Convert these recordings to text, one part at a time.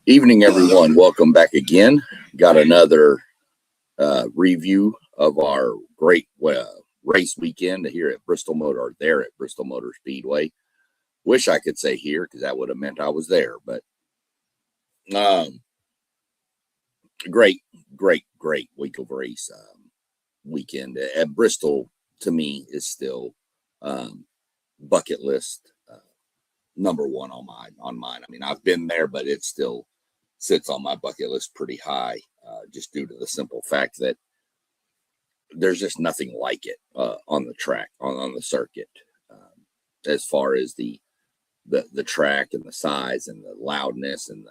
Evening, everyone. Welcome back again. Got another review of our great race weekend here at Bristol Motor, or there at Bristol Motor Speedway. Wish I could say here because that would have meant I was there, but great week of race weekend at Bristol. To me, is still bucket list number one on mine. I mean, I've been there, but it still sits on my bucket list pretty high, just due to the simple fact that there's just nothing like it on the track, on the circuit, as far as the track and the size and the loudness and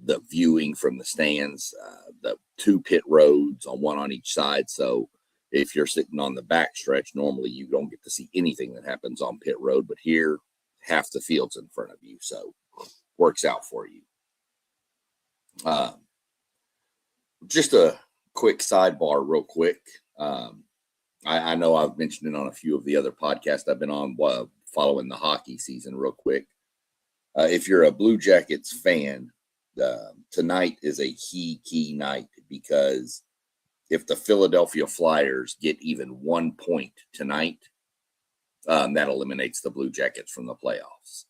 the viewing from the stands, the two pit roads one on each side. So if you're sitting on the back stretch, normally you don't get to see anything that happens on pit road, but here half the field's in front of you, so works out for you. Just a quick sidebar real quick. I know I've mentioned it on a few of the other podcasts I've been on, following the hockey season real quick. If you're a Blue Jackets fan, tonight is a key night, because if the Philadelphia Flyers get even 1 point tonight, that eliminates the Blue Jackets from the playoffs.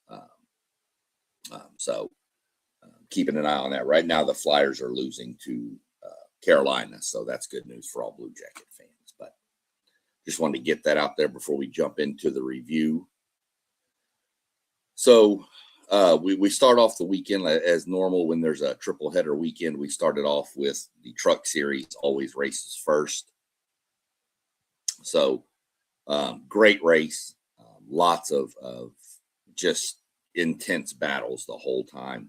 So keeping an eye on that. Right now, the Flyers are losing to Carolina, so that's good news for all Blue Jacket fans. But just wanted to get that out there before we jump into the review. So we start off the weekend as normal. When there's a triple header weekend, we started off with the Truck Series, always races first. So great race, lots of just intense battles the whole time.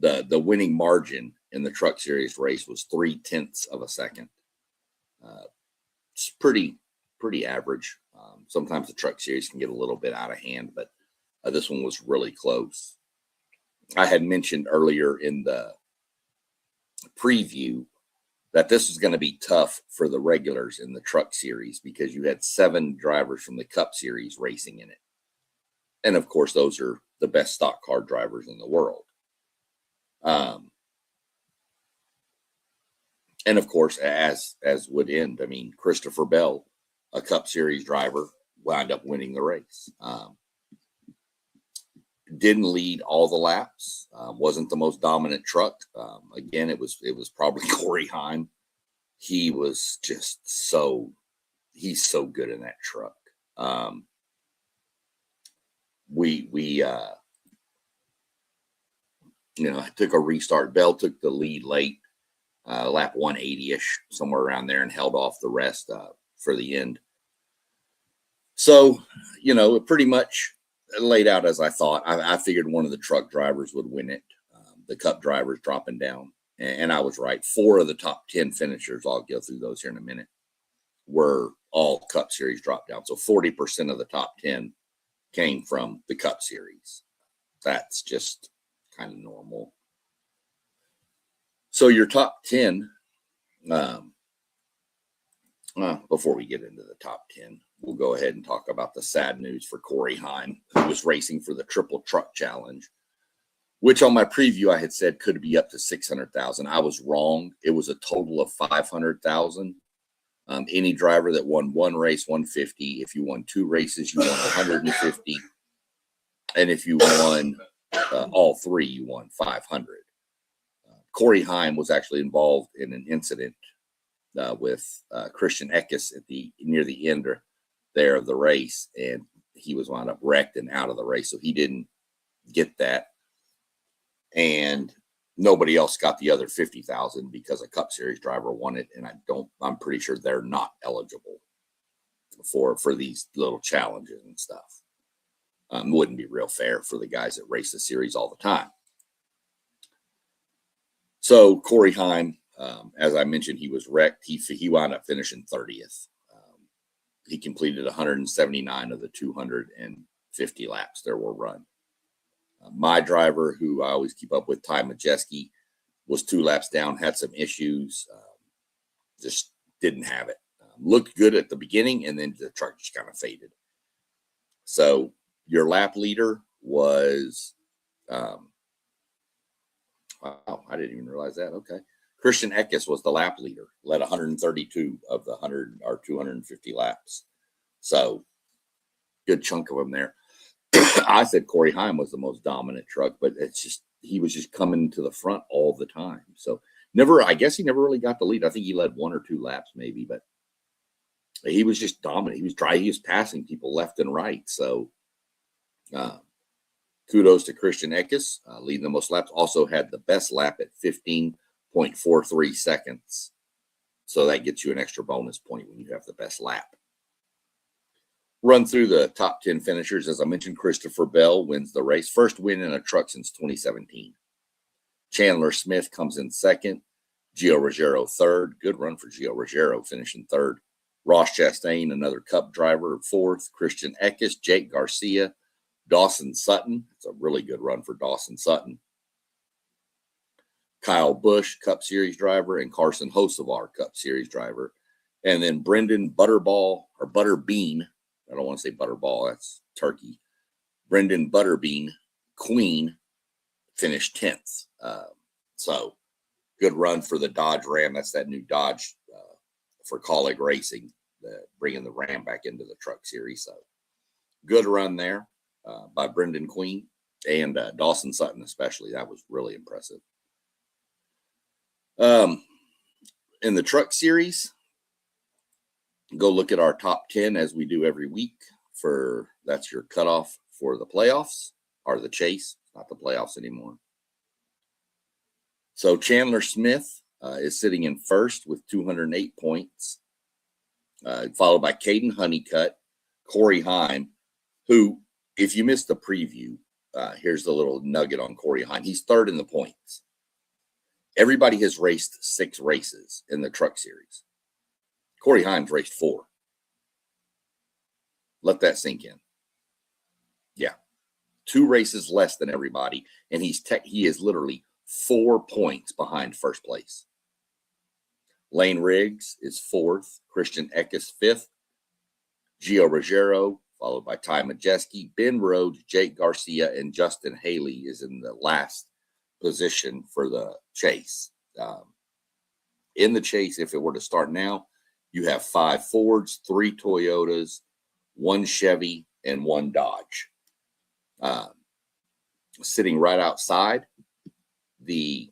The winning margin in the Truck Series race was 0.3 of a second. It's pretty average. Sometimes the Truck Series can get a little bit out of hand, but this one was really close. I had mentioned earlier in the preview that this was going to be tough for the regulars in the Truck Series, because you had 7 drivers from the Cup Series racing in it. And of course, those are the best stock car drivers in the world. And of course, as would end, I mean, Christopher Bell, a Cup Series driver, wound up winning the race. Didn't lead all the laps, wasn't the most dominant truck. Again, it was probably Corey Heim. He was just he's so good in that truck. Took a restart. Bell took the lead late, lap 180-ish, somewhere around there, and held off the rest for the end. So, it pretty much laid out as I thought. I figured one of the truck drivers would win it. The Cup drivers dropping down, and I was right. 4 of the top 10 finishers, I'll go through those here in a minute, were all Cup Series drop down. So 40% of the top 10 came from the Cup Series. That's just kind of normal. So your top 10, before we get into the top 10, we'll go ahead and talk about the sad news for Corey Heim, who was racing for the Triple Truck Challenge, which on my preview I had said could be up to 600,000. I was wrong. It was a total of 500,000. Any driver that won one race, 150. If you won 2 races, you won 150. And if you won all 3, you won 500. Corey Heim was actually involved in an incident with Christian Eckes near the end there of the race, and he was wound up wrecked and out of the race, so he didn't get that. And nobody else got the other 50,000 because a Cup Series driver won it, and I'm pretty sure they're not eligible for these little challenges and stuff. Wouldn't be real fair for the guys that race the series all the time. So Corey Heim, as I mentioned, he was wrecked. He wound up finishing 30th. He completed 179 of the 250 laps there were run. My driver, who I always keep up with, Ty Majeski, was 2 laps down, had some issues, just didn't have it. Looked good at the beginning, and then the truck just kind of faded. So your lap leader was Wow, I didn't even realize that. Okay. Christian Eckes was the lap leader, led 132 of the 100 or 250 laps. So good chunk of them there. I said Corey Heim was the most dominant truck, but it's just he was just coming to the front all the time. So I guess he never really got the lead. I think he led 1 or 2 laps maybe, but he was just dominant. He was passing people left and right. So kudos to Christian Eckes, leading the most laps. Also had the best lap at 15.43 seconds. So that gets you an extra bonus point when you have the best lap. Run through the top 10 finishers. As I mentioned, Christopher Bell wins the race. First win in a truck since 2017. Chandler Smith comes in second. Gio Ruggiero third. Good run for Gio Ruggiero, finishing third. Ross Chastain, another Cup driver, fourth. Christian Eckes, Jake Garcia, Dawson Sutton. It's a really good run for Dawson Sutton. Kyle Busch, Cup Series driver, and Carson Hocevar, Cup Series driver. And then Brendan Butterbean. I don't want to say Butterball. That's turkey. Brendan Butterbean, Queen, finished 10th. So good run for the Dodge Ram. That's that new Dodge for Colleague Racing, bringing the Ram back into the Truck Series. So good run there by Brendan Queen and Dawson Sutton especially. That was really impressive. In the Truck Series, go look at our top 10 as we do every week. That's your cutoff for the playoffs or the chase, not the playoffs anymore. So Chandler Smith is sitting in first with 208 points, followed by Caden Honeycutt, Corey Heim, who, if you missed the preview, here's the little nugget on Corey Heim. He's third in the points. Everybody has raced 6 races in the Truck Series. Corey Heim's raced 4. Let that sink in. Yeah. 2 races less than everybody, and he is literally 4 points behind first place. Lane Riggs is 4th, Christian Eckes 5th, Gio Ruggiero, followed by Ty Majeski, Ben Rhodes, Jake Garcia, and Justin Haley is in the last position for the chase. In the chase, if it were to start now, you have 5 Fords, 3 Toyotas, 1 Chevy, and 1 Dodge. Sitting right outside the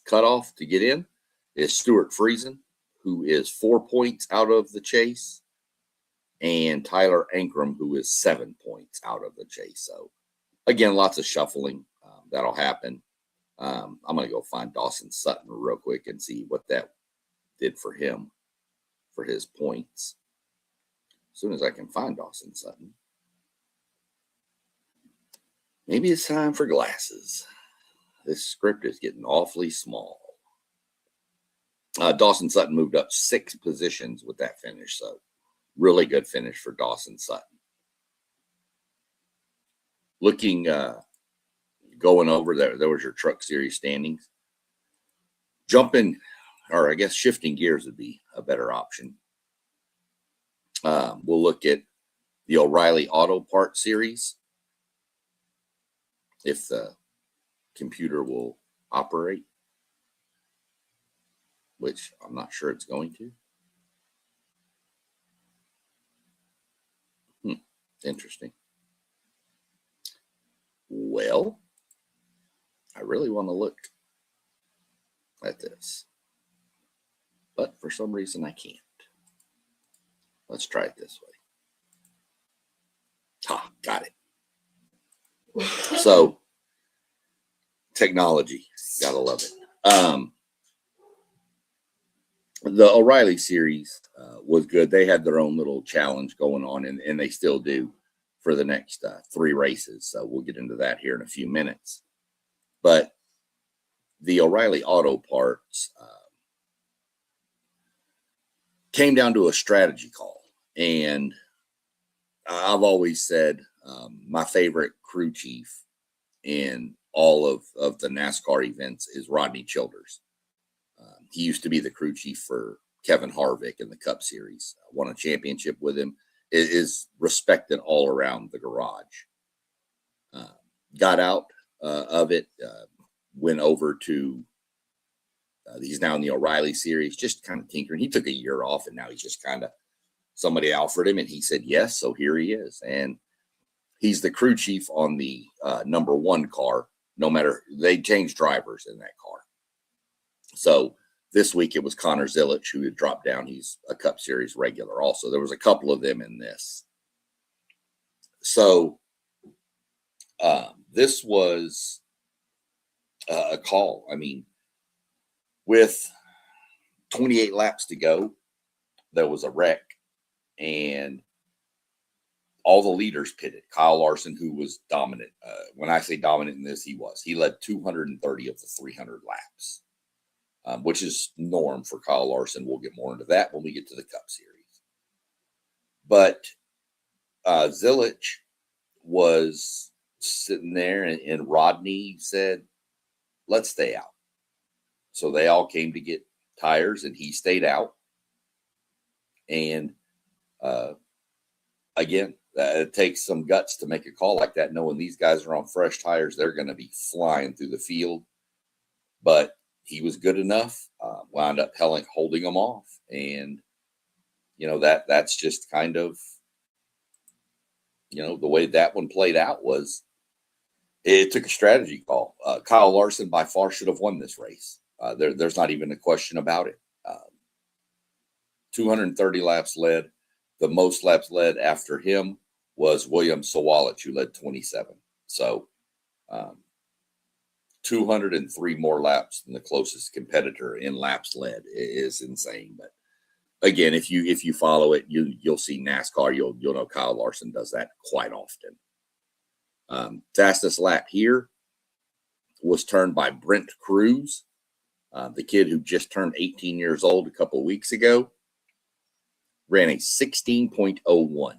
cutoff to get in is Stuart Friesen, who is 4 points out of the chase, and Tyler Ankrum, who is 7 points out of the chase. So, again, lots of shuffling. That'll happen. I'm going to go find Dawson Sutton real quick and see what that did for him, for his points. As soon as I can find Dawson Sutton. Maybe it's time for glasses. This script is getting awfully small. Dawson Sutton moved up 6 positions with that finish. So really good finish for Dawson Sutton. Looking, going over there was your Truck Series standings. Jumping, or I guess shifting gears would be a better option. We'll look at the O'Reilly Auto Parts Series, if the computer will operate, which I'm not sure it's going to. Interesting. Well, I really want to look at this, but for some reason I can't. Let's try it this way. Got it. So, technology, gotta love it. The O'Reilly series was good. They had their own little challenge going on, and they still do for the next 3 races. So we'll get into that here in a few minutes. But the O'Reilly Auto Parts came down to a strategy call. And I've always said my favorite crew chief in all of the NASCAR events is Rodney Childers. He used to be the crew chief for Kevin Harvick in the Cup Series. Won a championship with him. Is respected all around the garage. Got out of it. went over to, he's now in the O'Reilly series, just kind of tinkering. He took a year off, and now he's just kind of, somebody offered him, and he said yes, so here he is. And he's the crew chief on the number 1 car. No matter, they changed drivers in that car. So this week it was Connor Zilic who had dropped down. He's a Cup Series regular also. There was a couple of them in this. So this was a call. I mean, with 28 laps to go, there was a wreck, and all the leaders pitted. Kyle Larson, who was dominant. When I say dominant in this, he was. He led 230 of the 300 laps, which is norm for Kyle Larson. We'll get more into that when we get to the Cup Series. But Zilic was sitting there, and Rodney said, let's stay out. So they all came to get tires, and he stayed out. And again, it takes some guts to make a call like that, knowing these guys are on fresh tires. They're going to be flying through the field. But he was good enough, wound up holding them off. And, that's just kind of, the way that one played out was it took a strategy call. Kyle Larson by far should have won this race. There's not even a question about it. 230 laps led. The most laps led after him was William Sawalich, who led 27. So 203 more laps than the closest competitor in laps led is insane. But again, if you follow it, you'll see NASCAR. You'll know Kyle Larson does that quite often. Fastest lap here was turned by Brent Cruz, the kid who just turned 18 years old a couple of weeks ago. Ran a 16.01.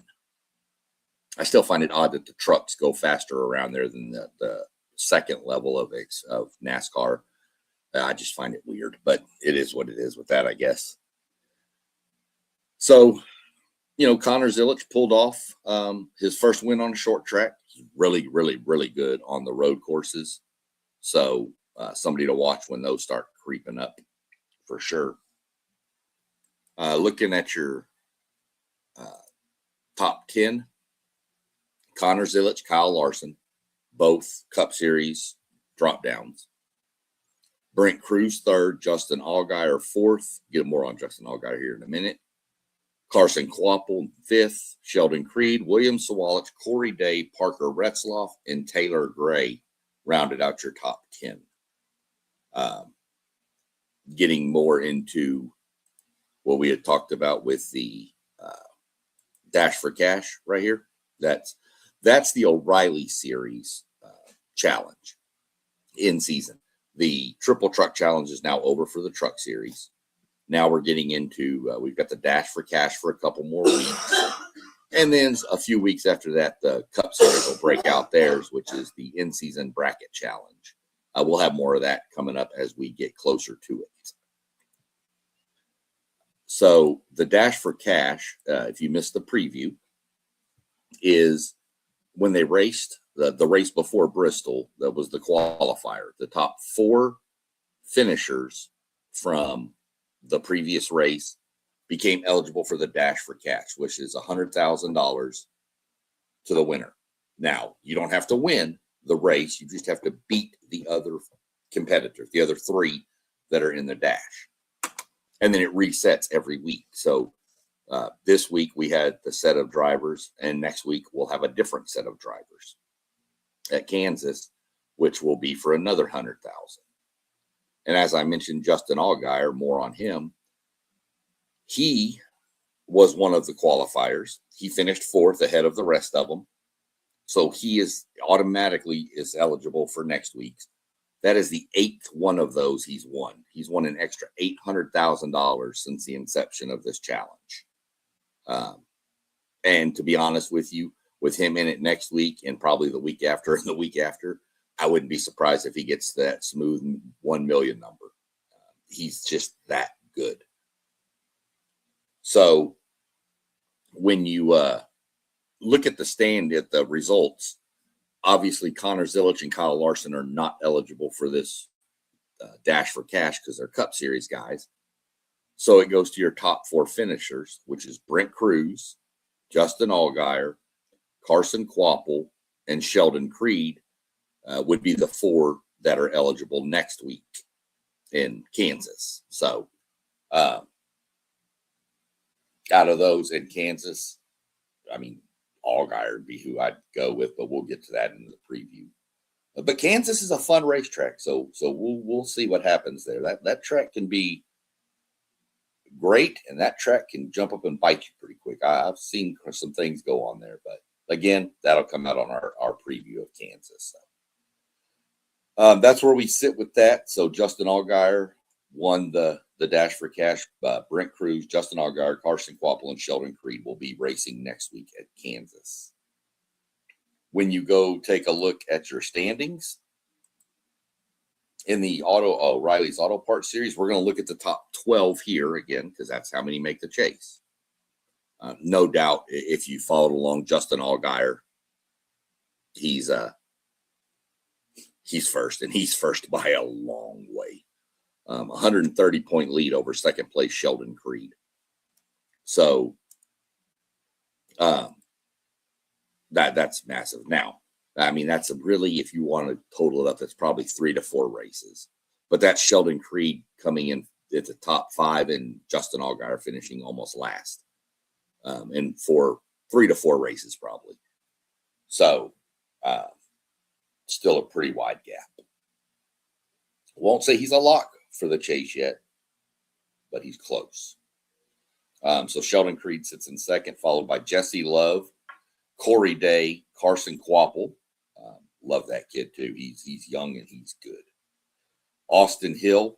I still find it odd that the trucks go faster around there than the second level of NASCAR. I just find it weird, but it is what it is with that, I guess. So, Connor Zilic pulled off his first win on a short track. He's really, really, really good on the road courses. So somebody to watch when those start creeping up for sure. Looking at your top 10, Connor Zilic, Kyle Larson, both Cup Series drop downs. Brent Cruz third, Justin Allgaier fourth. Get more on Justin Allgaier here in a minute. Carson Kvapil fifth, Sheldon Creed, William Sawalich, Corey Day, Parker Retzloff, and Taylor Gray rounded out your top 10. Getting more into what we had talked about with the Dash for Cash right here. That's the O'Reilly Series challenge in season. The Triple Truck Challenge is now over for the Truck Series. Now we're getting into, we've got the Dash for Cash for a couple more weeks. And then a few weeks after that, the Cup Series will break out theirs, which is the in-season bracket challenge. We'll have more of that coming up as we get closer to it. So the Dash for Cash, if you missed the preview, is when they raced the race before Bristol. That was the qualifier. The top 4 finishers from the previous race became eligible for the Dash for Cash, which is $100,000 to the winner. Now, you don't have to win the race. You just have to beat the other competitors, the other 3 that are in the Dash. And then it resets every week. So this week we had the set of drivers, and next week we'll have a different set of drivers at Kansas, which will be for another $100,000. And as I mentioned, Justin Allgaier, more on him. He was one of the qualifiers. He finished 4th ahead of the rest of them. So he is automatically eligible for next week's. That is the 8th one of those he's won. He's won an extra $800,000 since the inception of this challenge. And to be honest with you, with him in it next week and probably the week after and the week after, I wouldn't be surprised if he gets that smooth 1 million number. He's just that good. So when you look at the results, Obviously, Connor Zilic and Kyle Larson are not eligible for this Dash for Cash because they're Cup Series guys. So it goes to your top 4 finishers, which is Brent Cruz, Justin Allgaier, Carson Kvapil, and Sheldon Creed would be the 4 that are eligible next week in Kansas. So out of those in Kansas, I mean, Allgaier would be who I'd go with, but we'll get to that in the preview. But Kansas is a fun racetrack, so we'll see what happens there. That track can be great, and that track can jump up and bite you pretty quick. I've seen some things go on there, but again, that'll come out on our preview of Kansas. So, that's where we sit with that. So Justin Allgaier won the Dash for Cash. Brent Cruz, Justin Allgaier, Carson Kvapil, and Sheldon Creed will be racing next week at Kansas. When you go take a look at your standings in the O'Reilly's Auto Parts Series, we're going to look at the top 12 here again, because that's how many make the chase. No doubt, if you followed along, Justin Allgaier, he's first, and he's first by a long way. 130-point lead over second place Sheldon Creed. So that's massive. Now, I mean, that's really, if you want to total it up, that's probably 3 to 4 races. But that's Sheldon Creed coming in at the top 5 and Justin Allgaier finishing almost last. And for 3 to 4 races probably. So still a pretty wide gap. Won't say he's a lock for the chase yet, but he's close. So Sheldon Creed sits in second, followed by Jesse Love, Corey Day, Carson Kvapil. Love that kid too. He's young and he's good. Austin Hill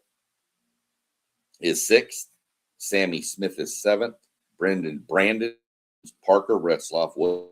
is 6th. Sammy Smith is 7th. Brandon Parker Retzloff will.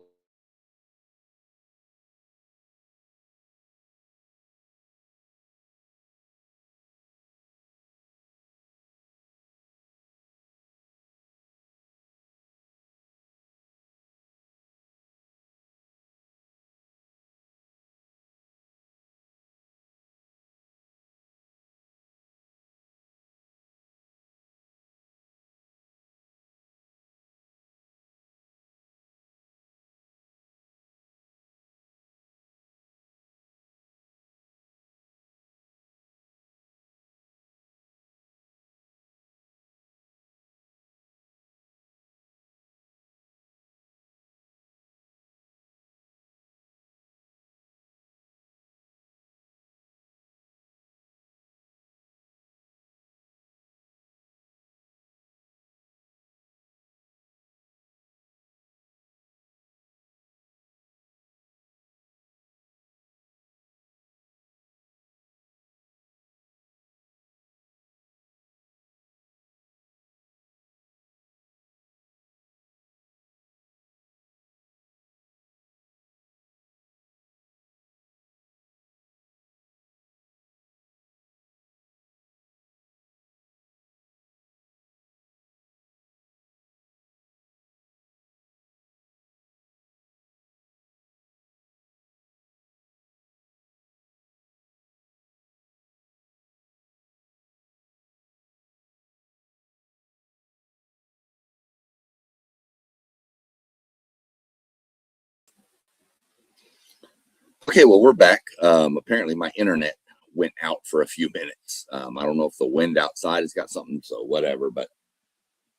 Okay, well, we're back. Apparently my internet went out for a few minutes. I don't know if the wind outside has got something, so whatever, but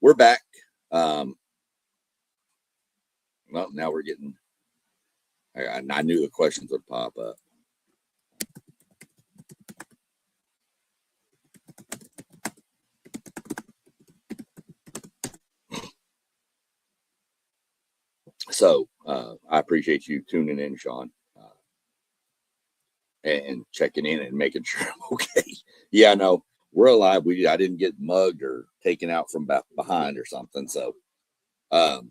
we're back. Well, now we're getting, I knew the questions would pop up. So I appreciate you tuning in, Sean, and checking in and making sure I'm okay. Yeah, no, we're alive. I didn't get mugged or taken out from behind or something. So I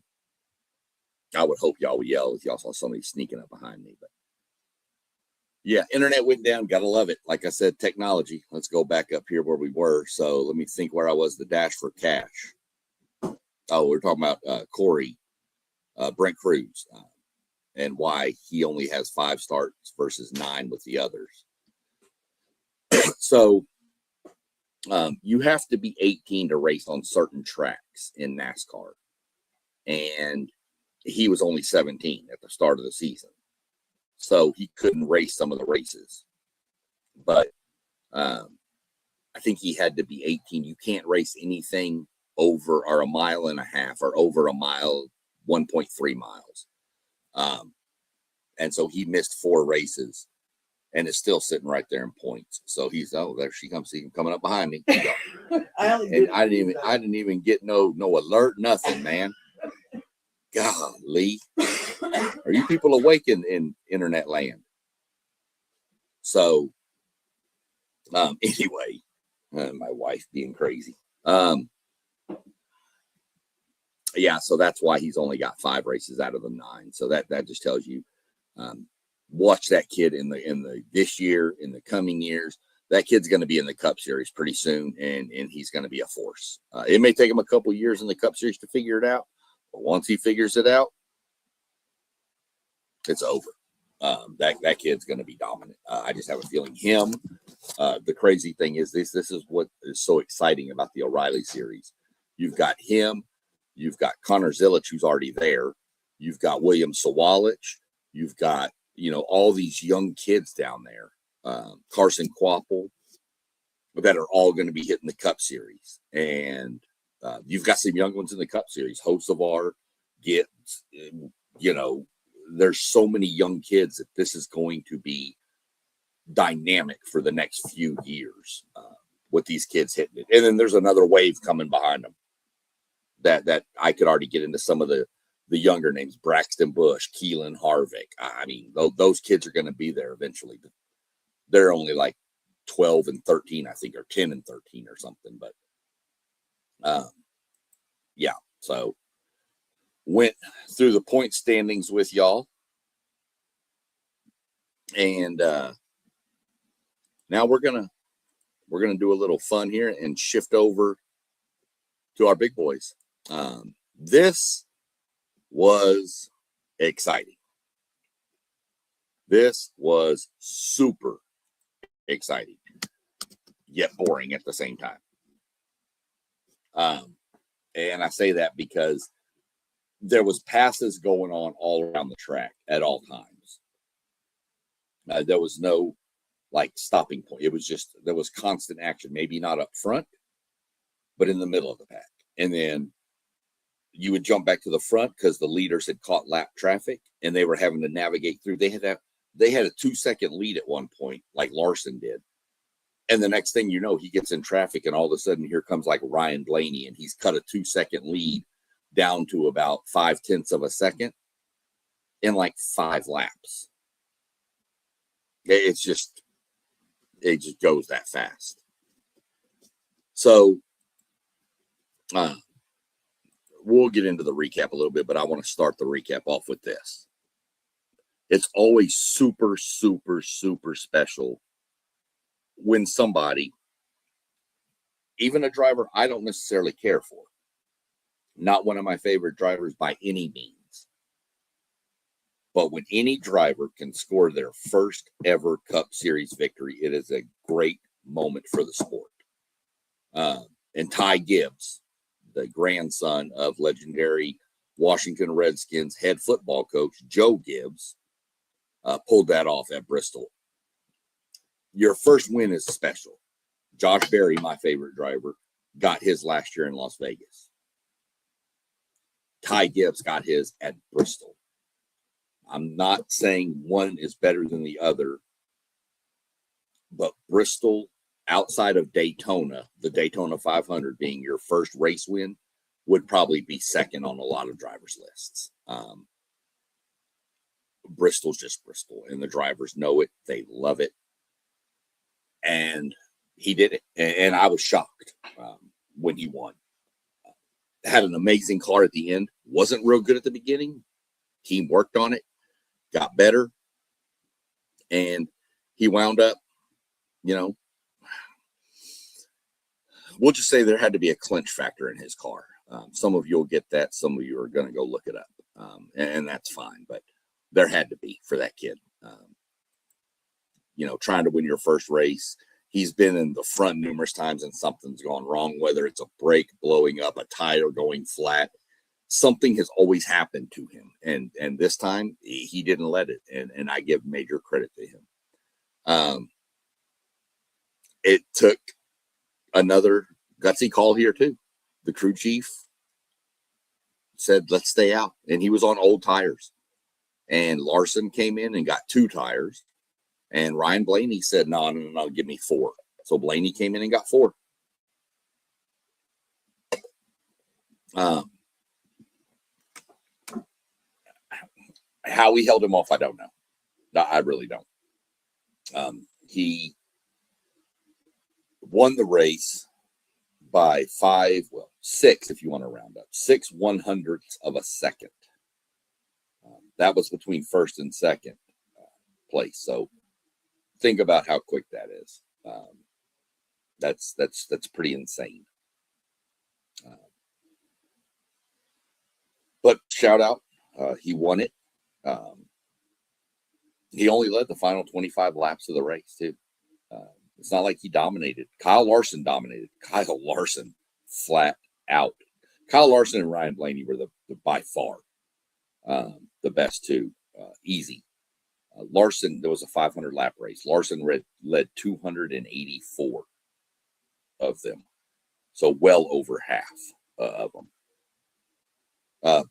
would hope y'all would yell if y'all saw somebody sneaking up behind me. But yeah, internet went down. Gotta love it. Like I said, technology. Let's go back up here where we were. So let me think where I was. The Dash for Cash. Oh, we're talking about Corey, Brent Cruz. and why he only has 5 starts versus 9 with the others. So you have to be 18 to race on certain tracks in NASCAR. And he was only 17 at the start of the season. So he couldn't race some of the races. But I think he had to be 18. You can't race anything over or a mile and a half or over a mile, 1.3 miles. And so he missed 4 races and is still sitting right there in points. So he's, oh, there she comes. See him coming up behind me. I didn't even get no alert, nothing, man. Golly. Are you people awake in internet land? So anyway, my wife being crazy. Yeah, so that's why he's only got 5 races out of the 9. So that just tells you, watch that kid in the this year, in the coming years. That kid's going to be in the Cup Series pretty soon, and he's going to be a force. It may take him a couple years in the Cup Series to figure it out, but once he figures it out, it's over. That kid's going to be dominant. I just have a feeling him. The crazy thing is this is what is so exciting about the O'Reilly series. You've got him. You've got Connor Zilic, who's already there. You've got William Sawalich. You've got, all these young kids down there. Carson Quapple, that are all going to be hitting the Cup Series. And you've got some young ones in the Cup Series. Hocevar, Gibbs, there's so many young kids that this is going to be dynamic for the next few years with these kids hitting it. And then there's another wave coming behind them that I could already get into some of the younger names, Braxton Bush, Keelan Harvick. I mean, those kids are going to be there eventually. They're only like 12 and 13, I think, or 10 and 13 or something. But yeah, so went through the point standings with y'all. And now we're gonna do a little fun here and shift over to our big boys. This was exciting. This was super exciting, yet boring at the same time. And I say that because there was passes going on all around the track at all times. There was no stopping point. It was just, there was constant action, maybe not up front, but in the middle of the pack. And then you would jump back to the front because the leaders had caught lap traffic and they were having to navigate through. They had a 2-second lead at one point, like Larson did. And the next thing you know, he gets in traffic and all of a sudden here comes Ryan Blaney and he's cut a 2-second lead down to about 0.5 of a second in 5 laps. It just goes that fast. So we'll get into the recap a little bit, but I want to start the recap off with this. It's always super, super, super special when somebody, even a driver I don't necessarily care for, not one of my favorite drivers by any means, but when any driver can score their first ever Cup Series victory, it is a great moment for the sport. And Ty Gibbs, the grandson of legendary Washington Redskins head football coach Joe Gibbs, pulled that off at Bristol. Your first win is special. Josh Berry, my favorite driver, got his last year in Las Vegas. Ty Gibbs got his at Bristol. I'm not saying one is better than the other, but Bristol, outside of Daytona, the Daytona 500 being your first race win, would probably be second on a lot of drivers' lists. Bristol's just Bristol, and the drivers know it. They love it. And he did it. And I was shocked when he won. Had an amazing car at the end. Wasn't real good at the beginning. Team worked on it, got better. And he wound up, we'll just say there had to be a clinch factor in his car. Some of you will get that. Some of you are going to go look it up. And that's fine. But there had to be for that kid. Trying to win your first race. He's been in the front numerous times and something's gone wrong, whether it's a brake blowing up, a tire going flat. Something has always happened to him. And this time he didn't let it. And I give major credit to him. It took another gutsy call here too. The crew chief said, let's stay out. And he was on old tires. And Larson came in and got 2 tires. And Ryan Blaney said, no, give me 4. So Blaney came in and got 4. How he held him off, I don't know. I really don't. He won the race by 6, if you want to round up, 6 100ths of a second. That was between first and second place. So think about how quick that is. That's pretty insane. But shout out, he won it. He only led the final 25 laps of the race too. It's not like he dominated. Kyle Larson dominated. Kyle Larson flat out. Kyle Larson and Ryan Blaney were the by far the best 2. Easy. Larson, there was a 500 lap race. Larson led 284 of them. So well over half of them.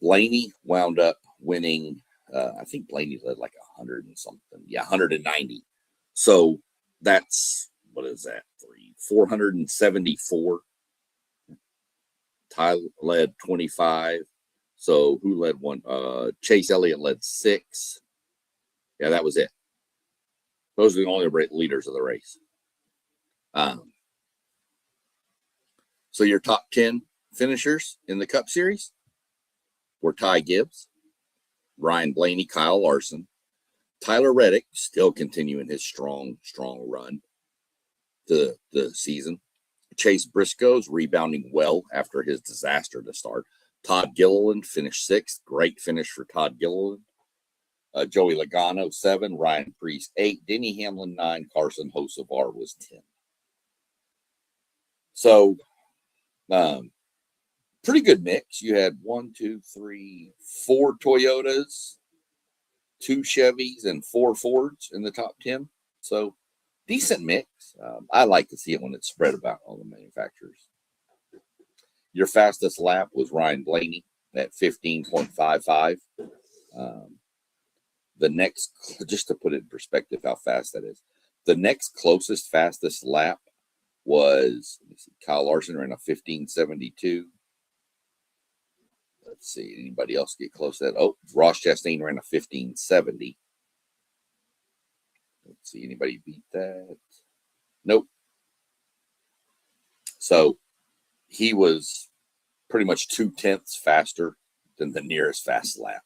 Blaney wound up winning. I think Blaney led like 100 and something. Yeah, 190. So that's, what is that? 474. Ty led 25. So who led 1? Chase Elliott led 6. Yeah, that was it. Those are the only leaders of the race. So your top 10 finishers in the Cup Series were Ty Gibbs, Ryan Blaney, Kyle Larson, Tyler Reddick, still continuing his strong run to the season. Chase Briscoe's rebounding well after his disaster to start. Todd Gilliland finished 6th. Great finish for Todd Gilliland. Joey Logano, 7. Ryan Preece, 8. Denny Hamlin, 9. Carson Hocevar was 10. So, pretty good mix. You had 1, 2, 3, 4 Toyotas, 2 Chevys, and 4 Fords in the top 10. So, decent mix. I like to see it when it's spread about all the manufacturers. Your fastest lap was Ryan Blaney at 15.55. The next, just to put it in perspective how fast that is, the next closest fastest lap was, Kyle Larson ran a 15.72. Let's see, anybody else get close to that? Oh, Ross Chastain ran a 15.70. Let's see, anybody beat that? Nope. So he was pretty much 0.2 faster than the nearest fast lap.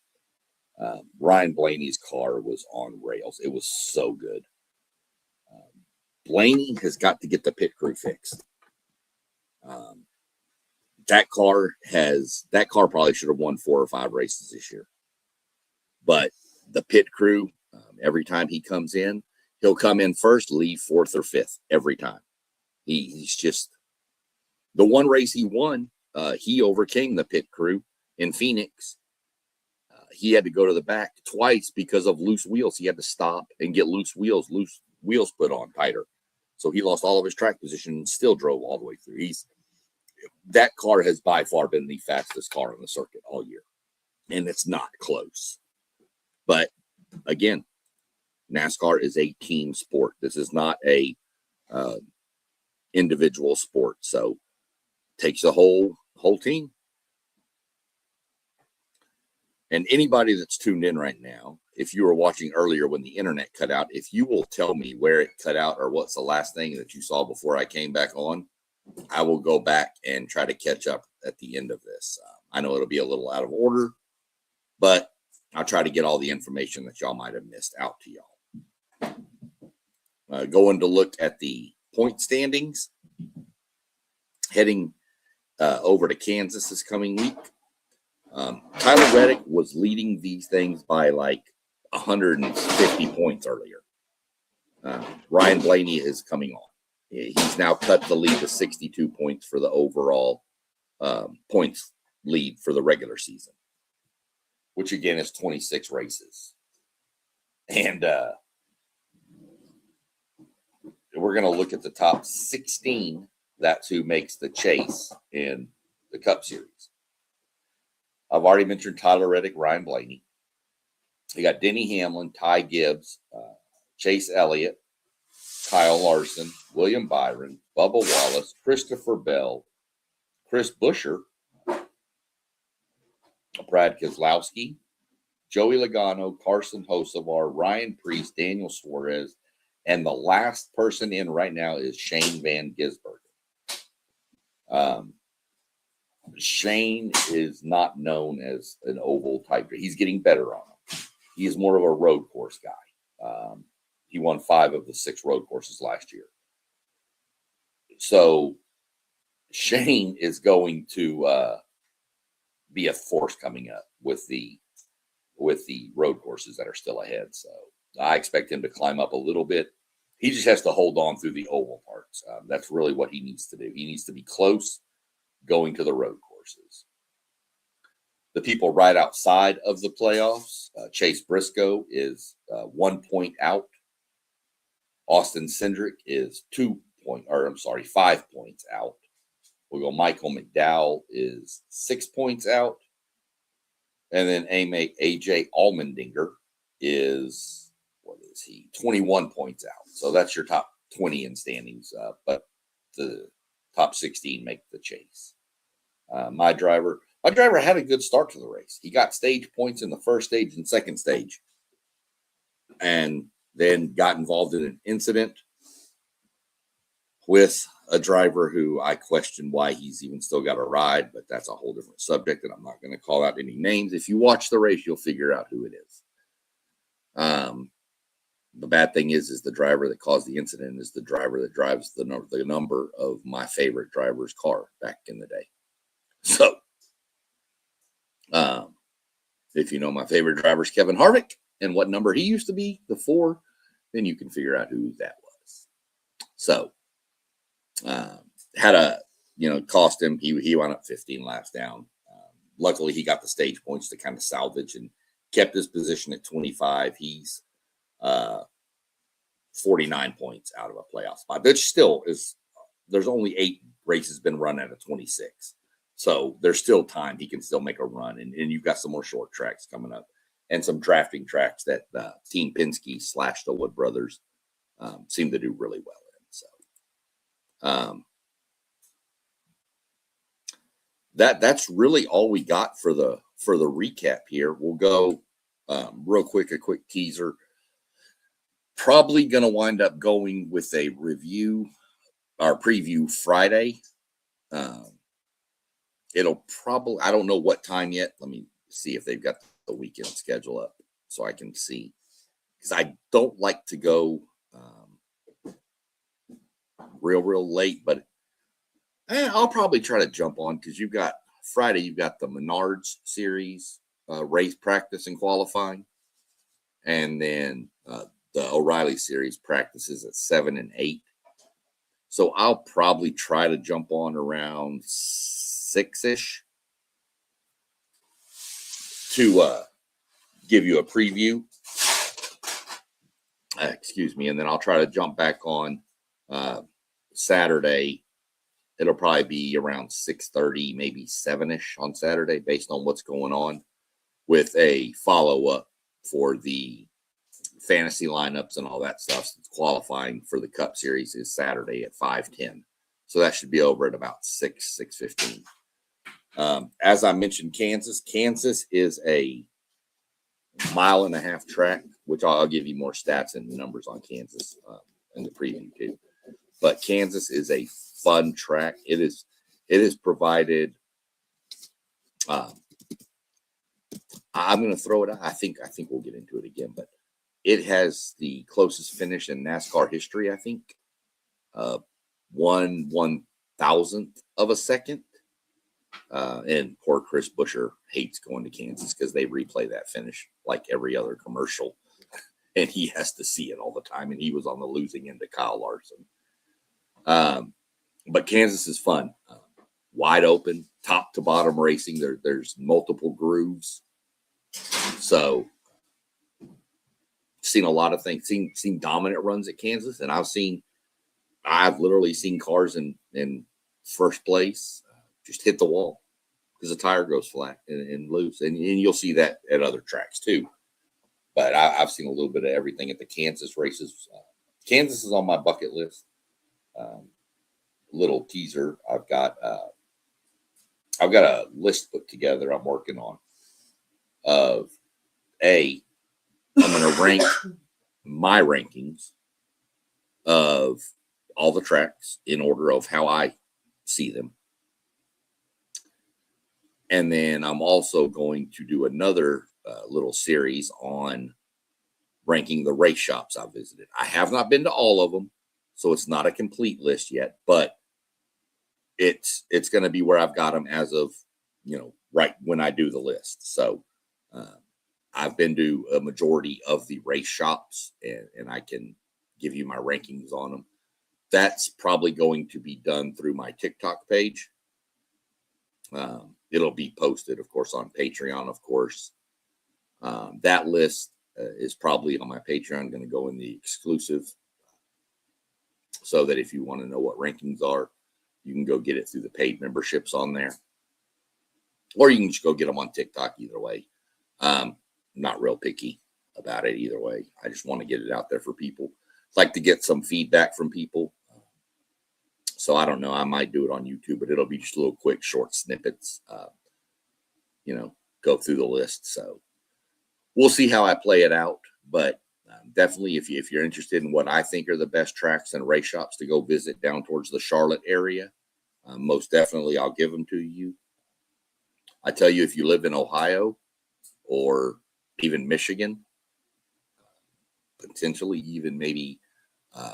Ryan Blaney's car was on rails. It was so good. Blaney has got to get the pit crew fixed. That car probably should have won 4 or 5 races this year. But the pit crew, every time he comes in, he'll come in first, leave 4th or 5th every time. He's just, the one race he won, he overcame the pit crew in Phoenix. He had to go to the back twice because of loose wheels. He had to stop and get loose wheels put on tighter. So he lost all of his track position and still drove all the way through. That car has by far been the fastest car on the circuit all year. And it's not close. But again, NASCAR is a team sport. This is not a individual sport. So it takes a whole team. And anybody that's tuned in right now, if you were watching earlier when the internet cut out, if you will tell me where it cut out or what's the last thing that you saw before I came back on, I will go back and try to catch up at the end of this. I know it'll be a little out of order, but I'll try to get all the information that y'all might have missed out to y'all. Going to look at the point standings, heading over to Kansas this coming week. Tyler Reddick was leading these things by like 150 points earlier. Ryan Blaney is coming on. He's now cut the lead to 62 points for the overall points lead for the regular season, which again is 26 races. And we're going to look at the top 16. That's who makes the chase in the Cup Series. I've already mentioned Tyler Reddick, Ryan Blaney. You got Denny Hamlin, Ty Gibbs, Chase Elliott, Kyle Larson, William Byron, Bubba Wallace, Christopher Bell, Chris Buescher, Brad Keselowski, Joey Logano, Carson Hocevar, Ryan Preece, Daniel Suarez, and the last person in right now is Shane Van Gisbergen. Shane is not known as an oval type. He's getting better on him. He is more of a road course guy. He won 5 of the 6 road courses last year. So Shane is going to be a force coming up with the road courses that are still ahead. So I expect him to climb up a little bit. He just has to hold on through the oval parts. That's really what he needs to do. He needs to be close going to the road courses. The people right outside of the playoffs, Chase Briscoe is 1 point out. Austin Cindric is 5 points out. We'll go Michael McDowell is 6 points out. And then AJ Allmendinger is, 21 points out. So that's your top 20 in standings. But the top 16 make the chase. My driver had a good start to the race. He got stage points in the first stage and second stage, and then got involved in an incident with a driver who I question why he's even still got a ride, but that's a whole different subject, and I'm not going to call out any names. If you watch the race, you'll figure out who it is. The bad thing is the driver that caused the incident is the driver that drives the number of my favorite driver's car back in the day. So, if you know my favorite driver is Kevin Harvick and what number he used to be, the 4, then you can figure out who that was. So, cost him. He wound up 15 laps down. Luckily, he got the stage points to kind of salvage and kept his position at 25. He's 49 points out of a playoff spot. That still is. There's only 8 races been run out of 26. So there's still time. He can still make a run. And you've got some more short tracks coming up and some drafting tracks that Team Penske / the Wood Brothers seem to do really well in. So that's really all we got for the recap here. We'll go real quick, a quick teaser. Probably going to wind up going with a review or preview Friday. It'll probably, I don't know what time yet. Let me see if they've got the weekend schedule up so I can see. Because I don't like to go real late, but I'll probably try to jump on because you've got Friday, you've got the Menards series, race practice and qualifying. And then the O'Reilly series practices at 7 and 8. So I'll probably try to jump on around 6-ish to give you a preview. Excuse me. And then I'll try to jump back on Saturday. It'll probably be around 6:30, maybe 7-ish on Saturday, based on what's going on, with a follow-up for the fantasy lineups and all that stuff. Since qualifying for the Cup Series is Saturday at 5:10. So that should be over at about 6:15. As I mentioned, Kansas is a 1.5 mile track, which I'll give you more stats and numbers on Kansas in the preview too. But Kansas is a fun track. It is provided. I'm going to throw it out. I think we'll get into it again, but it has the closest finish in NASCAR history. I think 1/1000th of a second. And poor Chris Buescher hates going to Kansas because they replay that finish like every other commercial. And he has to see it all the time. And he was on the losing end of Kyle Larson. But Kansas is fun. Wide open, top to bottom racing. There's multiple grooves. So seen a lot of things, seen dominant runs at Kansas. And I've literally seen cars in first place just hit the wall because the tire goes flat and loose. And you'll see that at other tracks too. But I've seen a little bit of everything at the Kansas races. Kansas is on my bucket list. Little teaser. I've got a list put together I'm working on of I'm going to rank my rankings of all the tracks in order of how I see them. And then I'm also going to do another little series on ranking the race shops I visited. I have not been to all of them, so it's not a complete list yet, but it's going to be where I've got them as of, right when I do the list. So I've been to a majority of the race shops, and I can give you my rankings on them. That's probably going to be done through my TikTok page. It'll be posted, of course, on Patreon, of course. That list is probably on my Patreon, going to go in the exclusive, so that if you want to know what rankings are, you can go get it through the paid memberships on there. Or you can just go get them on TikTok, either way. Not real picky about it either way. I just want to get it out there for people. I'd like to get some feedback from people. So I don't know. I might do it on YouTube, but it'll be just little quick, short snippets. Go through the list. So we'll see how I play it out. But definitely, if you're interested in what I think are the best tracks and race shops to go visit down towards the Charlotte area, most definitely I'll give them to you. I tell you, if you live in Ohio or even Michigan, potentially even maybe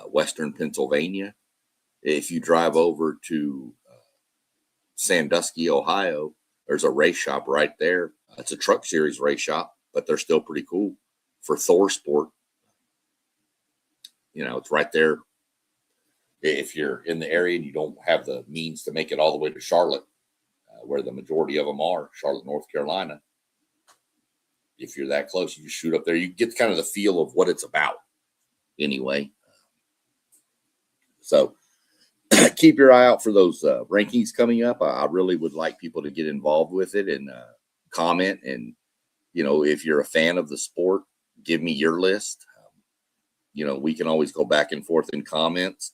Western Pennsylvania, if you drive over to Sandusky, Ohio, there's a race shop right there. It's a truck series race shop, but they're still pretty cool for Thor Sport. It's right there. If you're in the area and you don't have the means to make it all the way to Charlotte, where the majority of them are, Charlotte, North Carolina, if you're that close, you just shoot up there. You get kind of the feel of what it's about anyway. So keep your eye out for those rankings coming up. I really would like people to get involved with it and comment. And, if you're a fan of the sport, give me your list. We can always go back and forth in comments.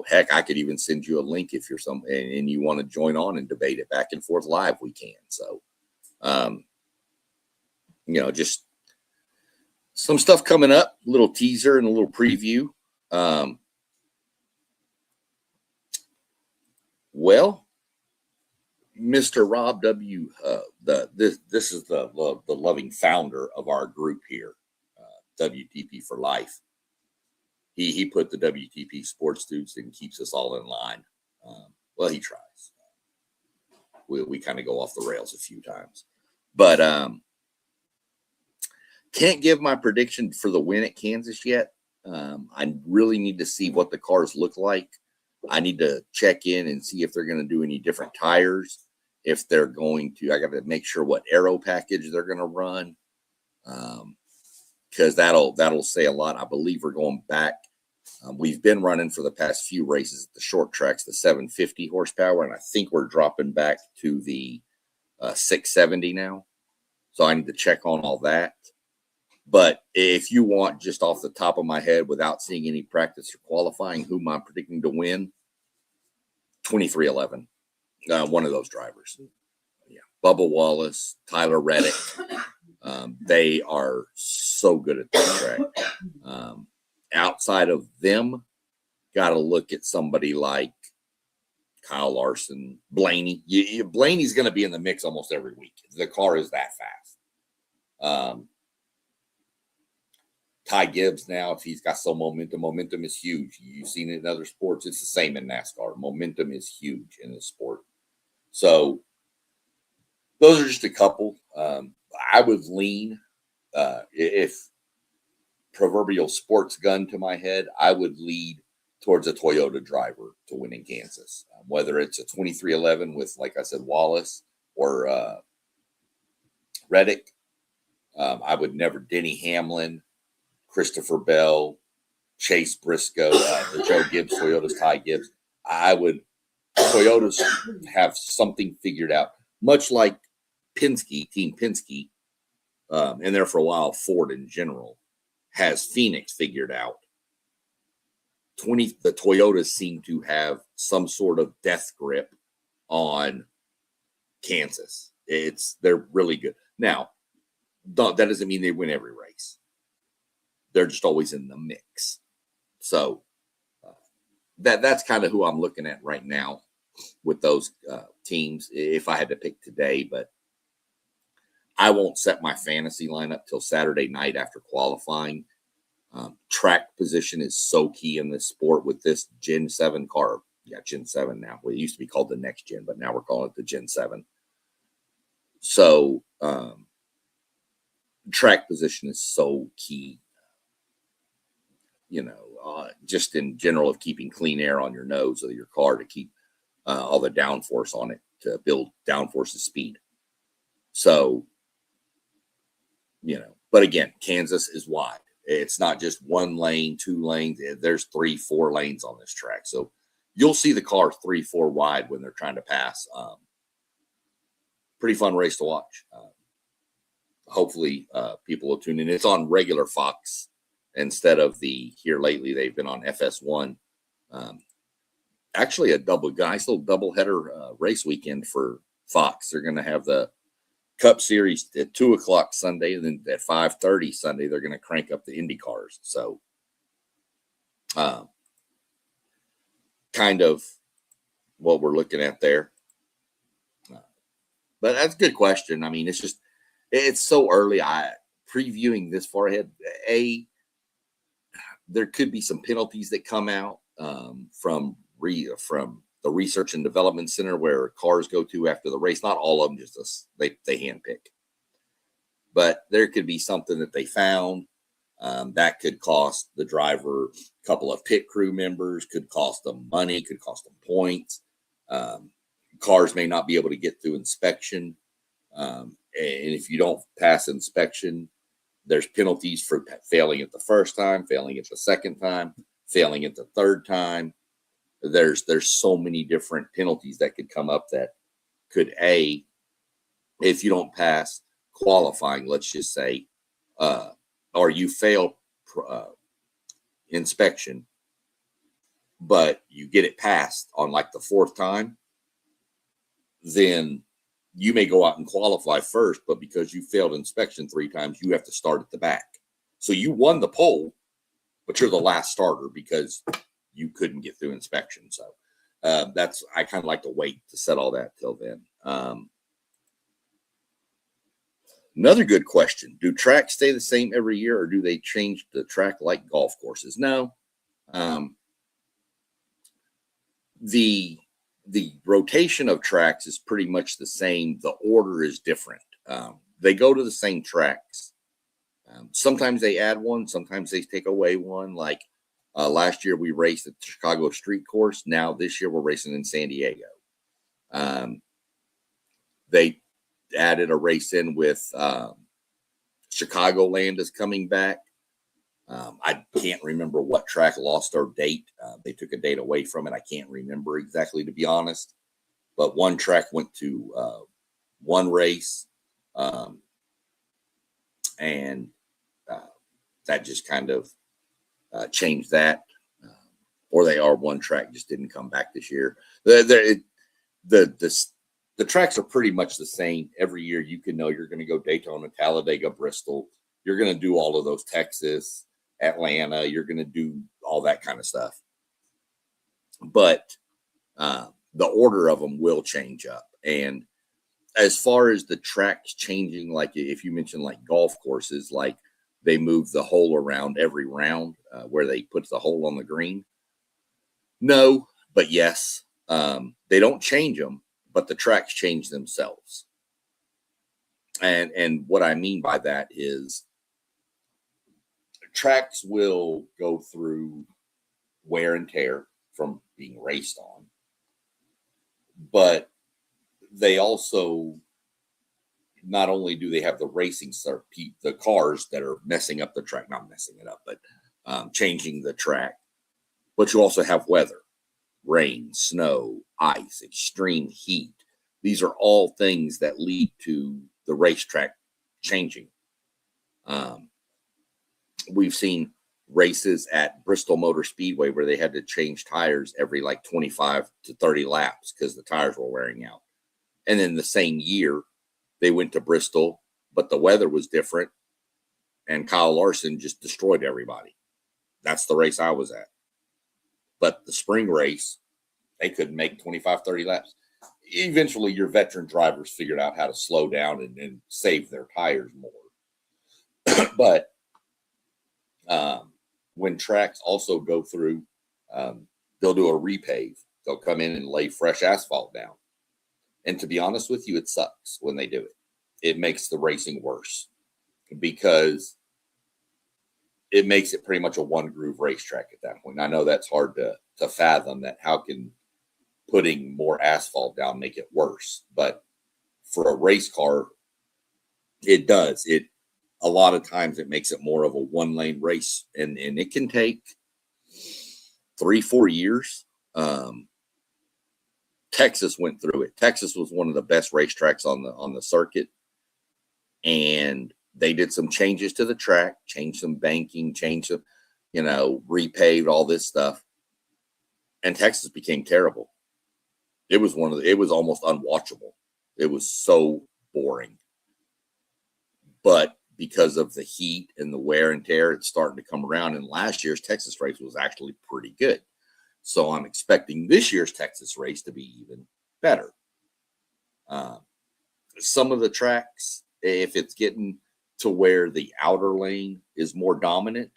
Heck, I could even send you a link if you're and you want to join on and debate it back and forth live, we can. So, just some stuff coming up, a little teaser and a little preview. Well, Mr. Rob W., this is the loving founder of our group here, WTP for Life. He put the WTP sports dudes and keeps us all in line. Well, he tries. We kind of go off the rails a few times, but can't give my prediction for the win at Kansas yet. I really need to see what the cars look like. I need to check in and see if they're going to do any different tires. If they're going to, I got to make sure what aero package they're going to run, because that'll say a lot. I believe we're going back. We've been running for the past few races at the short tracks, the 750 horsepower, and I think we're dropping back to the 670 now. So I need to check on all that. But if you want, just off the top of my head, without seeing any practice or qualifying, whom I'm predicting to win, 2311, one of those drivers. Yeah, Bubba Wallace, Tyler Reddick. They are so good at this track. Outside of them, got to look at somebody like Kyle Larson, Blaney. Blaney's going to be in the mix almost every week. The car is that fast. Ty Gibbs now, if he's got some momentum is huge. You've seen it in other sports. It's the same in NASCAR. Momentum is huge in this sport. So those are just a couple. I would lean, if proverbial sports gun to my head, I would lead towards a Toyota driver to win in Kansas, whether it's a 2311 with, like I said, Wallace or Reddick. I would never Denny Hamlin, Christopher Bell, Chase Briscoe, the Joe Gibbs, Toyota's Ty Gibbs. I would Toyotas have something figured out, much like Penske, Team Penske, and there for a while, Ford in general has Phoenix figured out. The Toyotas seem to have some sort of death grip on Kansas. They're really good. Now, that doesn't mean they win every race. They're just always in the mix. So that's kind of who I'm looking at right now with those teams if I had to pick today. But I won't set my fantasy lineup till Saturday night after qualifying. Track position is so key in this sport with this Gen 7 car. Yeah, Gen 7 now. Well, it used to be called the next gen, but now we're calling it the Gen 7. So track position is so key, just in general of keeping clean air on your nose of your car to keep all the downforce on it to build downforce's speed. So, but again, Kansas is wide. It's not just one lane, 2 lanes. There's 3, 4 lanes on this track. So you'll see the car 3, 4 wide when they're trying to pass. Pretty fun race to watch. Hopefully people will tune in. It's on regular Fox instead of here lately they've been on FS1. Actually a nice little doubleheader race weekend for Fox. They're going to have the Cup Series at 2:00 Sunday, and then at 5:30 Sunday they're going to crank up the Indy cars. So kind of what we're looking at there. But that's a good question. I mean, it's so early. Previewing this far ahead. There could be some penalties that come out from the Research and Development Center where cars go to after the race. Not all of them, just they handpick. But there could be something that they found that could cost the driver a couple of pit crew members, could cost them money, could cost them points. Cars may not be able to get through inspection. And if you don't pass inspection, there's penalties for failing it the first time, failing it the second time, failing it the third time. There's so many different penalties that could come up that could, if you don't pass qualifying, let's just say, or you fail inspection, but you get it passed on like the 4th time, then you may go out and qualify first, but because you failed inspection 3 times, you have to start at the back. So you won the pole, but you're the last starter because you couldn't get through inspection. So I kind of like to wait to set all that till then. Another good question. Do tracks stay the same every year, or do they change the track like golf courses? No. The rotation of tracks is pretty much the same. The order is different. They go to the same tracks. Sometimes they add one. Sometimes they take away one. Like last year we raced at the Chicago Street Course. Now this year we're racing in San Diego. They added a race in with Chicagoland is coming back. I can't remember what track lost our date. They took a date away from it. I can't remember exactly, to be honest. But one track went to one race, and that just kind of changed that. Or one track just didn't come back this year. The tracks are pretty much the same every year. You can know you're going to go Daytona, Talladega, Bristol. You're going to do all of those, Texas, Atlanta. You're going to do all that kind of stuff. But the order of them will change up. And as far as the tracks changing, like if you mentioned like golf courses, like they move the hole around every round where they put the hole on the green. No, but yes. They don't change them, but the tracks change themselves. And what I mean by that is tracks will go through wear and tear from being raced on, but they also, not only do they have the racing the cars that are messing up the track, not messing it up, but changing the track, but you also have weather, rain, snow, ice, extreme heat. These are all things that lead to the racetrack changing. We've seen races at Bristol Motor Speedway where they had to change tires every like 25 to 30 laps because the tires were wearing out. And then the same year, they went to Bristol, but the weather was different, and Kyle Larson just destroyed everybody. That's the race I was at. But the spring race, they couldn't make 25, 30 laps. Eventually, your veteran drivers figured out how to slow down and save their tires more. But when tracks also go through, they'll do a repave. They'll come in and lay fresh asphalt down. And to be honest with you, it sucks when they do it. It makes the racing worse because it makes it pretty much a one groove racetrack at that point. I know that's hard to fathom, that how can putting more asphalt down make it worse? But for a race car, it does. A lot of times it makes it more of a one lane race, and it can take 3-4 years. Texas went through it. Texas was one of the best racetracks on the circuit, and they did some changes to the track, changed some banking, changed some, repaved all this stuff, and Texas became terrible. It was almost unwatchable. It was so boring. But because of the heat and the wear and tear, it's starting to come around. And last year's Texas race was actually pretty good. So I'm expecting this year's Texas race to be even better. Some of the tracks, if it's getting to where the outer lane is more dominant,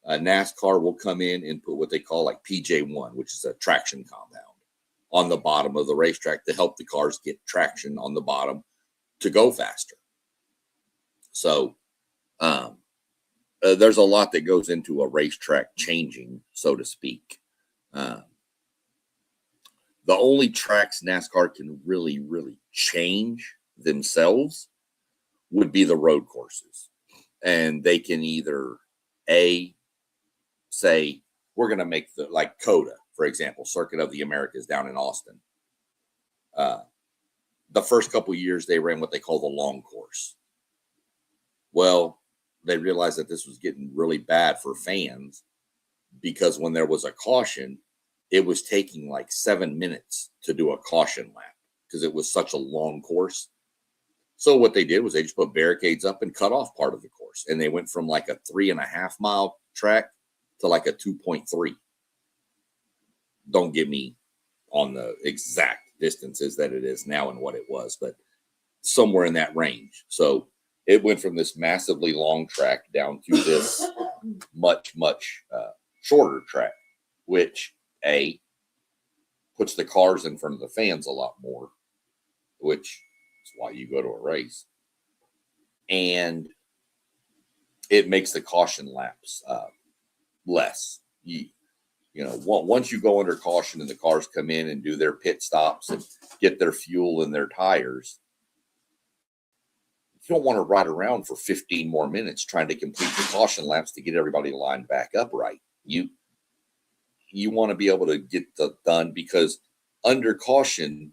NASCAR will come in and put what they call like PJ1, which is a traction compound, on the bottom of the racetrack to help the cars get traction on the bottom to go faster. So there's a lot that goes into a racetrack changing, so to speak. The only tracks NASCAR can really, really change themselves would be the road courses. And they can either say, we're going to make like COTA, for example, Circuit of the Americas down in Austin. The first couple of years, they ran what they call the long course. Well, they realized that this was getting really bad for fans because when there was a caution, it was taking like 7 minutes to do a caution lap because it was such a long course. So what they did was they just put barricades up and cut off part of the course. And they went from like a 3.5 mile track to like a 2.3. Don't get me on the exact distances that it is now and what it was, but somewhere in that range. So it went from this massively long track down to this much, much shorter track, which puts the cars in front of the fans a lot more, which is why you go to a race. And it makes the caution laps less. Once you go under caution and the cars come in and do their pit stops and get their fuel and their tires, you don't want to ride around for 15 more minutes trying to complete the caution laps to get everybody lined back up right. You want to be able to get done, because under caution,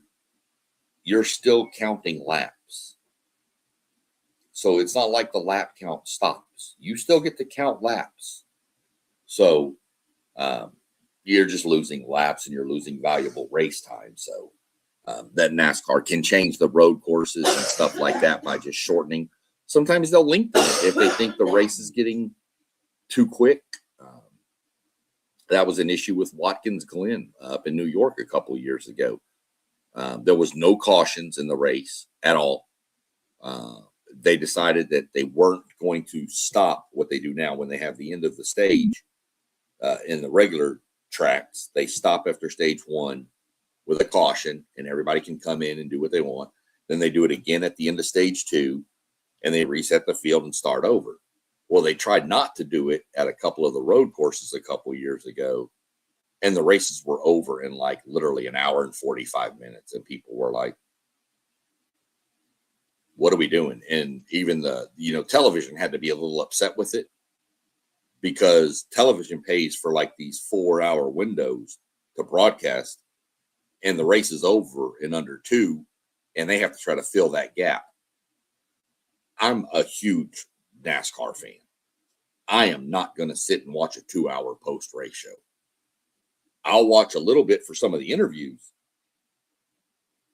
you're still counting laps. So it's not like the lap count stops. You still get to count laps. So you're just losing laps and you're losing valuable race time. So that NASCAR can change the road courses and stuff like that by just shortening. Sometimes they'll lengthen it if they think the race is getting too quick. That was an issue with Watkins Glen up in New York a couple of years ago. There was no cautions in the race at all. They decided that they weren't going to stop what they do now when they have the end of the stage in the regular tracks. They stop after stage one with a caution, and everybody can come in and do what they want. Then they do it again at the end of stage 2, and they reset the field and start over. Well, they tried not to do it at a couple of the road courses a couple of years ago, and the races were over in like literally an hour and 45 minutes. And people were like, what are we doing? And even the, television had to be a little upset with it, because television pays for like these 4-hour windows to broadcast, and the race is over in under 2, and they have to try to fill that gap. I'm a huge NASCAR fan. I am not going to sit and watch a 2-hour post-race show. I'll watch a little bit for some of the interviews.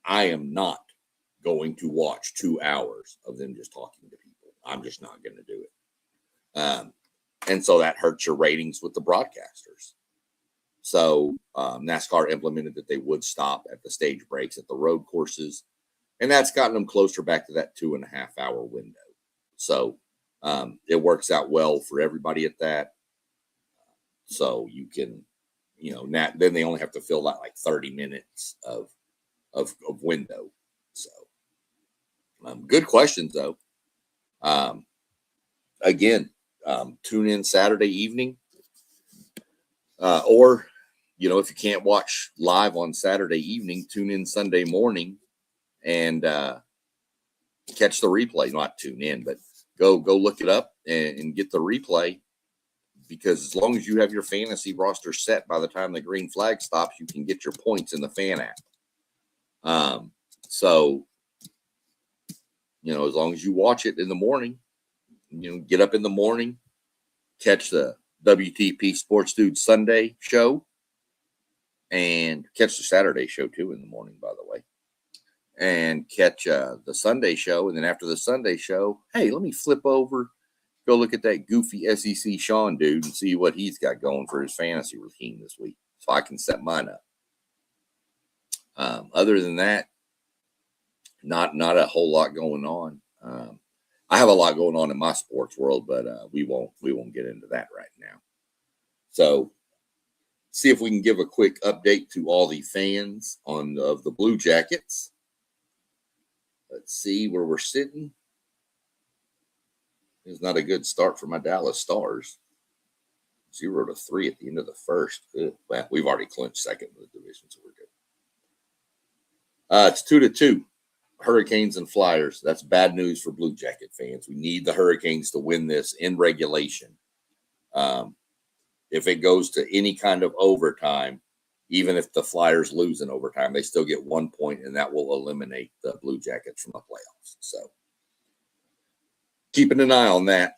I am not going to watch 2 hours of them just talking to people. I'm just not going to do it. And so that hurts your ratings with the broadcasters. So NASCAR implemented that they would stop at the stage breaks at the road courses, and that's gotten them closer back to that 2.5-hour window. So it works out well for everybody at that. So you can, then they only have to fill that like 30 minutes of window. So good questions though. Again, tune in Saturday evening, or if you can't watch live on Saturday evening, tune in Sunday morning and catch the replay. Not tune in, but go look it up and get the replay, because as long as you have your fantasy roster set by the time the green flag stops, you can get your points in the fan app. So as long as you watch it in the morning, get up in the morning, catch the WTP Sports Dude Sunday show, and catch the Saturday show too in the morning, by the way, and catch the Sunday show. And then after the Sunday show, hey, let me flip over, go look at that goofy SEC Sean dude and see what he's got going for his fantasy routine this week, so I can set mine up. Other than that, not a whole lot going on. I have a lot going on in my sports world, but we won't get into that right now. So see if we can give a quick update to all the fans of the Blue Jackets. Let's see where we're sitting. It's not a good start for my Dallas Stars. 0-3 at the end of the first. Well, we've already clinched second in the division, so we're good. It's 2-2. Hurricanes and Flyers. That's bad news for Blue Jacket fans. We need the Hurricanes to win this in regulation. If it goes to any kind of overtime, even if the Flyers lose in overtime, they still get 1 point, and that will eliminate the Blue Jackets from the playoffs. So keeping an eye on that.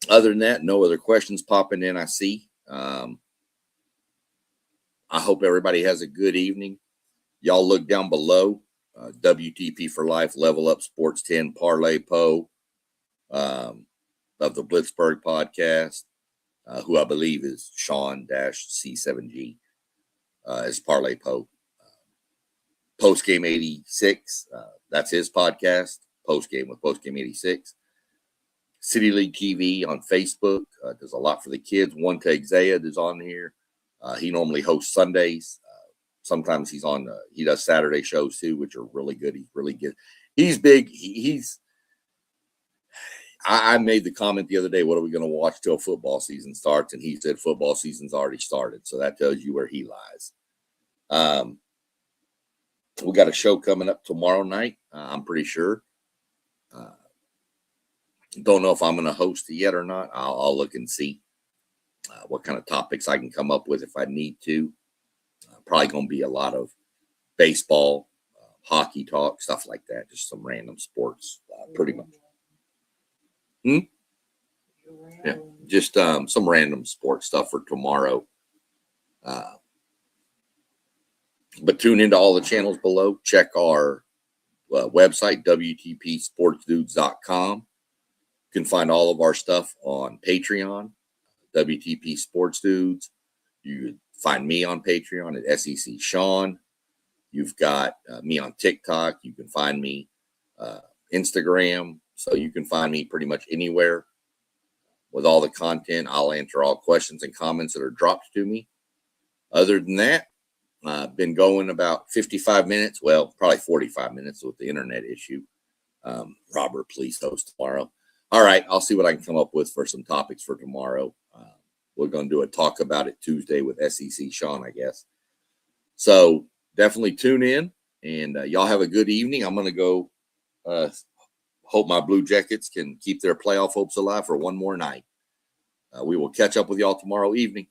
Other than that, no other questions popping in, I see. I hope everybody has a good evening. Y'all look down below, WTP for Life, Level Up Sports 10, Parlay Poe of the Blitzburg podcast, who I believe is Sean-C7G, is Parlay Poe. Postgame 86, that's his podcast, Postgame with Postgame 86. City League TV on Facebook, does a lot for the kids. One Take Zayed is on here. He normally hosts Sundays. Sometimes he's on, he does Saturday shows too, which are really good. He's really good. He's big. I made the comment the other day, what are we going to watch till football season starts? And he said, football season's already started. So that tells you where he lies. We got a show coming up tomorrow night. I'm pretty sure. Don't know if I'm going to host it yet or not. I'll look and see what kind of topics I can come up with if I need to. Probably going to be a lot of baseball, hockey talk, stuff like that. Just some random sports, pretty much. Yeah, just some random sports stuff for tomorrow. But tune into all the channels below. Check our website, WTPSportsDudes.com. You can find all of our stuff on Patreon, WTP Sports Dudes. You find me on Patreon at SEC Sean. You've got me on TikTok. You can find me Instagram. So you can find me pretty much anywhere with all the content. I'll answer all questions and comments that are dropped to me. Other than that, Been going about 55 minutes. Well, probably 45 minutes with the internet issue. Robert, please host tomorrow. All right, I'll see what I can come up with for some topics for tomorrow. We're going to do a talk about it Tuesday with SEC Sean, I guess. So definitely tune in, and y'all have a good evening. I'm going to go hope my Blue Jackets can keep their playoff hopes alive for one more night. We will catch up with y'all tomorrow evening.